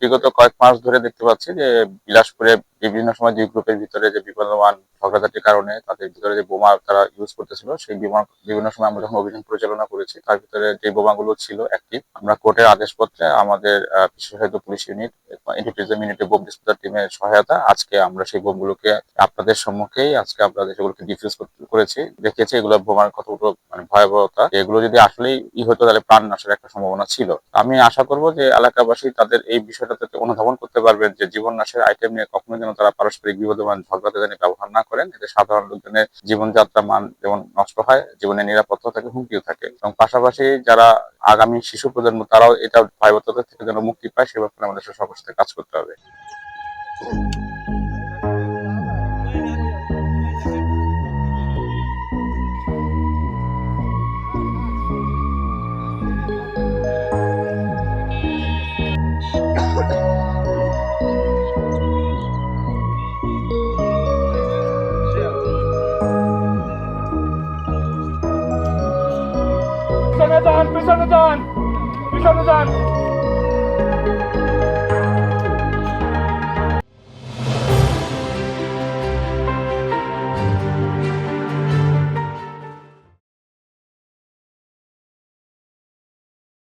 বিগত কয়েক মাস ধরে দেখতে পাচ্ছি যে বিলাসপুরে বিভিন্ন সময় দুই গ্রুপের ভিতরে যে বিবদমান ঝগড়াঝাটির কারণে তাদের ভিতরে যে বোমা তারা ইউজ করতেছিল, সেই বোমা বিভিন্ন সময় আমরা যখন অভিযান পরিচালনা করেছি তার ভিতরে যে বোমাগুলো ছিল অ্যাক্টিভ, আমরা কোর্টের আদেশপত্রে আমাদের বিশেষায়িত পুলিশ ইউনিট এন্টিটেররিজম ইউনিটের বোম ডিসপোজাল টিমের সহায়তা আজকে আমরা সেই বোমগুলোকে আপনাদের সম্মুখেই আজকে আমরা সেগুলোকে ডিফিউজ করেছি। দেখিয়েছি এগুলো বোমার কতগুলো মানে ভয়াবহতা, এগুলো যদি আসলেই হতো তাহলে প্রাণ নাশের একটা সম্ভাবনা ছিল। আমি আশা করব যে এলাকাবাসী তাদের এই বিষয়টাতে অনুধাবন করতে পারবেন যে জীবন নাশের আইটেম নিয়ে কখনো যেন তারা পারস্পরিক বিবদমান ঝগড়াতে যেন ব্যবহার না করেন। এতে সাধারণ লোকজনের জীবনযাত্রা মান যেমন নষ্ট হয়, জীবনের নিরাপত্তা থাকে, হুমকিও থাকে, এবং পাশাপাশি যারা আগামী শিশু প্রজন্ম তারাও এটা ভয়াবহতা থেকে যেন মুক্তি পায় সে ব্যাপারে আমাদের সবার সাথে কাজ করতে হবে। পিছনে যান, পিছনে যান, পিছনে যান।